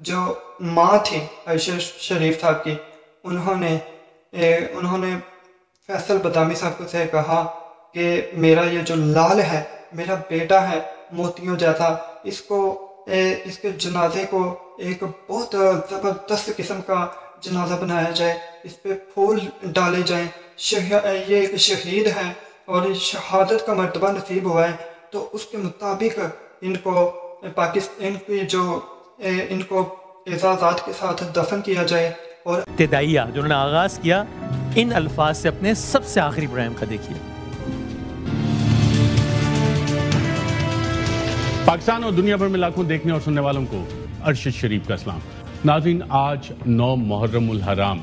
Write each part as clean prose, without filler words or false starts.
جو ماں تھی عائشہ شریف صاحب کی، انہوں نے فیصل بادامی صاحب سے کہا کہ میرا یہ جو لال ہے، میرا بیٹا ہے موتیوں جیسا، اس کے جنازے کو ایک بہت زبردست قسم کا جنازہ بنایا جائے، اس پہ پھول ڈالے جائیں، یہ ایک شہید ہے اور شہادت کا مرتبہ نصیب ہوا ہے، تو اس کے مطابق ان کو اعزازات کے ساتھ دفن کیا جائے۔ اور ابتدائیہ جو انہوں نے آغاز کیا ان الفاظ سے اپنے سب سے آخری پروگرام کا دیکھیے۔ پاکستان اور دنیا بھر میں لاکھوں دیکھنے اور سننے والوں کو عرش شریف کا سلام۔ ناظرین، آج 9 محرم الحرام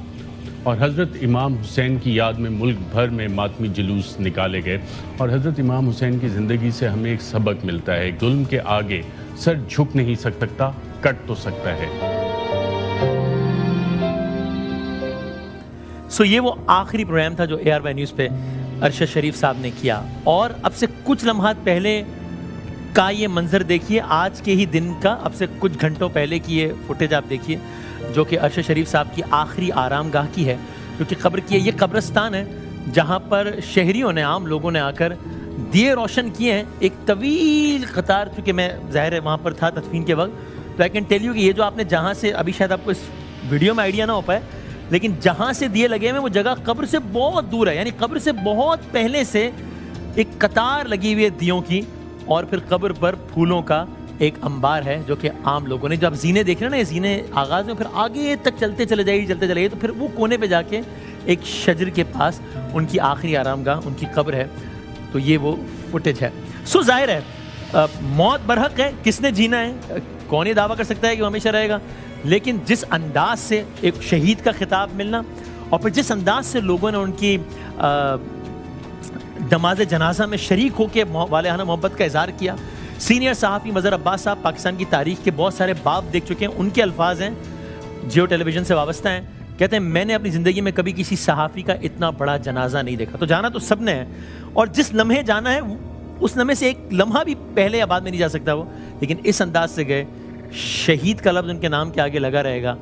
اور حضرت امام حسین کی یاد میں ملک بھر میں ماتمی جلوس نکالے گئے، اور حضرت امام حسین کی زندگی سے ہمیں ایک سبق ملتا ہے، ظلم کے آگے سر جھک نہیں سکتا، کٹ تو سکتا ہے۔ یہ وہ آخری پروگرام تھا جو ARY نیوز پہ ارشد شریف صاحب نے کیا، اور اب سے کچھ لمحات پہلے کا یہ منظر دیکھیے، آج کے ہی دن کا اب سے کچھ گھنٹوں پہلے کی یہ فوٹیج آپ دیکھیے، جو کہ ارشد شریف صاحب کی آخری آرام گاہ کی ہے، کیونکہ قبر کی ہے، یہ قبرستان ہے جہاں پر شہریوں نے، عام لوگوں نے آ کر دیے روشن کیے ہیں، ایک طویل قطار، چونکہ میں ظاہر ہے وہاں پر تھا تدفین کے وقت، تو آئی کین ٹیل یو کہ یہ جو آپ نے جہاں سے، ابھی شاید آپ کو اس ویڈیو میں آئیڈیا نہ ہو پائے، لیکن جہاں سے دیے لگے ہوئے وہ جگہ قبر سے بہت دور ہے، یعنی قبر سے بہت پہلے سے ایک قطار لگی ہوئی ہے دیوں کی، اور پھر قبر پر پھولوں کا ایک انبار ہے جو کہ عام لوگوں نے، جب زینے دیکھ رہے ہیں نا، یہ زینے آغاز میں پھر آگے تک چلتے چلے جائیے تو پھر وہ کونے پہ جا کے ایک شجر کے پاس ان کی آخری آرام گاہ، ان کی قبر ہے، تو یہ وہ فوٹیج ہے۔ ظاہر ہے موت برحق ہے، کس نے جینا ہے، کون یہ دعویٰ کر سکتا ہے کہ وہ ہمیشہ رہے گا، لیکن جس انداز سے ایک شہید کا خطاب ملنا، اور پھر جس انداز سے لوگوں نے ان کی نماز جنازہ میں شریک ہو کے والہانہ محبت کا اظہار کیا۔ سینئر صحافی مظہر عباس صاحب پاکستان کی تاریخ کے بہت سارے باب دیکھ چکے ہیں، ان کے الفاظ ہیں، جیو ٹیلی ویژن سے وابستہ ہیں، کہتے ہیں میں نے اپنی زندگی میں کبھی کسی صحافی کا اتنا بڑا جنازہ نہیں دیکھا۔ تو جانا تو سب نے ہے، اور جس لمحے جانا ہے اس لمحے سے ایک لمحہ بھی پہلے یا بعد میں نہیں جا سکتا وہ، لیکن اس انداز سے گئے، شہید کا لفظ ان کے نام کے آگے لگا رہے گا،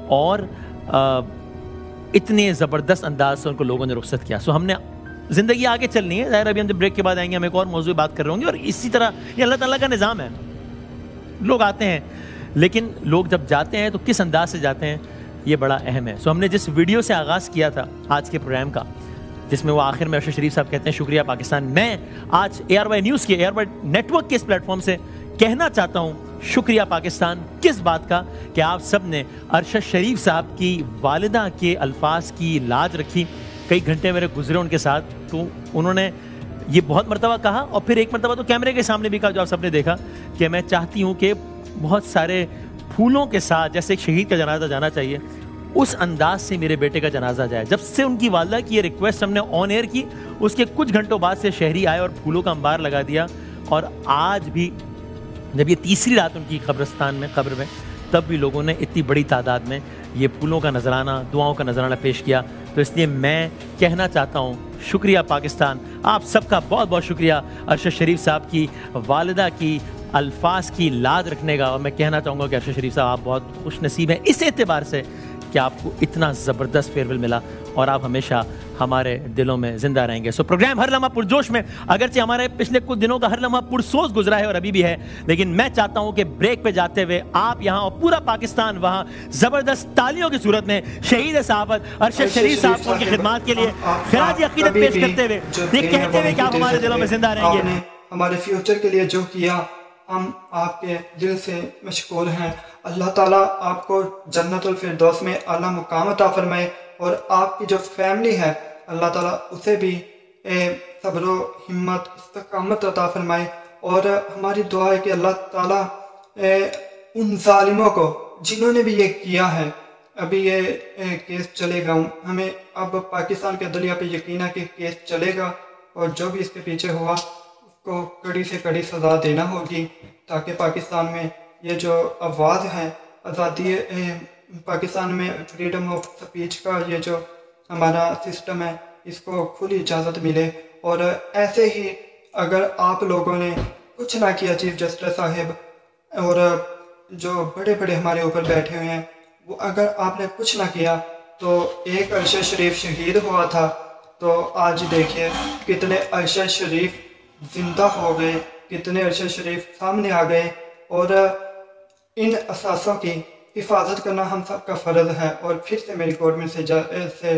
اور اتنے زبردست انداز سے ان کو لوگوں نے رخصت کیا۔ ہم نے زندگی آگے چلنی ہے، ظاہر ابھی ہم جب بریک کے بعد آئیں گے ہم ایک اور موضوع بات کر رہے ہوں گے، اور اسی طرح یہ اللہ تعالیٰ کا نظام ہے، لوگ آتے ہیں لیکن لوگ جب جاتے ہیں تو کس انداز سے جاتے ہیں یہ بڑا اہم ہے۔ ہم نے جس ویڈیو سے آغاز کیا تھا آج کے پروگرام کا، جس میں وہ آخر میں ارشد شریف صاحب کہتے ہیں شکریہ پاکستان، میں آج ARY نیوز کے ARY نیٹ ورک کے اس پلیٹ فارم سے کہنا چاہتا ہوں شکریہ پاکستان، کس بات کا کہ آپ سب نے ارشد شریف صاحب کی والدہ کے الفاظ کی لاج رکھی۔ کئی گھنٹے میرے گزرے ان کے ساتھ، تو انہوں نے یہ بہت مرتبہ کہا، اور پھر ایک مرتبہ تو کیمرے کے سامنے بھی کہا جو آپ سب نے دیکھا، کہ میں چاہتی ہوں کہ بہت سارے پھولوں کے ساتھ جیسے ایک شہید کا جنازہ جانا چاہیے، اس انداز سے میرے بیٹے کا جنازہ جائے۔ جب سے ان کی والدہ کی یہ ریکویسٹ ہم نے آن ایئر کی، اس کے کچھ گھنٹوں بعد سے شہری آئے اور پھولوں کا انبار لگا دیا، اور آج بھی جب یہ تیسری رات ان کی قبرستان میں، قبر میں، تب بھی لوگوں نے اتنی بڑی تعداد میں یہ پھولوں کا نذرانہ، دعاؤں کا نذرانہ پیش کیا۔ تو اس لیے میں کہنا چاہتا ہوں شکریہ پاکستان، آپ سب کا بہت بہت شکریہ ارشد شریف صاحب کی والدہ کی الفاظ کی لاج رکھنے کا، اور میں کہنا چاہوں گا کہ ارشد شریف صاحب آپ بہت خوش نصیب ہیں اس اعتبار سے کہ آپ کو اتنا زبردست فیئرویل ملا، اور آپ ہمیشہ ہمارے دلوں میں زندہ رہیں گے۔ پروگرام ہر لمحہ پرجوش میں، اگرچہ ہمارے پچھلے کچھ دنوں کا ہر لمحہ پرسوز گزرا ہے اور ابھی بھی ہے، لیکن میں چاہتا ہوں کہ بریک پہ جاتے ہوئے آپ یہاں اور پورا پاکستان وہاں زبردست تالیوں کی صورت میں شہید صحابت ارشد شریف صاحب کو ان کی خدمات کے لیے خراج عقیدت پیش کرتے ہوئے، یہ کہتے ہوئے کہ آپ ہمارے دلوں میں زندہ رہیں گے۔ ہمارے فیوچر کے لیے جو کیا، ہم آپ کے دل سے مشکور ہیں۔ اللہ تعالیٰ آپ کو جنت الفردوس میں اعلیٰ مقام عطا فرمائے، اور آپ کی جو فیملی ہے اللہ تعالیٰ اسے بھی صبر و ہمت استقامت عطا فرمائے، اور ہماری دعا ہے کہ اللہ تعالیٰ ان ظالموں کو جنہوں نے بھی یہ کیا ہے، ابھی یہ کیس چلے گا، ہمیں اب پاکستان کے عدلیہ پہ یقین ہے کہ کیس چلے گا، اور جو بھی اس کے پیچھے ہوا اس کو کڑی سے کڑی سزا دینا ہوگی، تاکہ پاکستان میں یہ جو آواز ہے، آزادی پاکستان میں فریڈم آف سپیچ کا یہ جو ہمارا سسٹم ہے، اس کو کھلی اجازت ملے۔ اور ایسے ہی اگر آپ لوگوں نے کچھ نہ کیا چیف جسٹس صاحب، اور جو بڑے بڑے ہمارے اوپر بیٹھے ہوئے ہیں، وہ اگر آپ نے کچھ نہ کیا تو ایک عرش شریف شہید ہوا تھا، تو آج دیکھیے کتنے عرش شریف زندہ ہو گئے، کتنے عرش شریف سامنے آ گئے، اور ان اثاثوں کی حفاظت کرنا ہم سب کا فرض ہے۔ اور پھر سے میری گورنمنٹ سے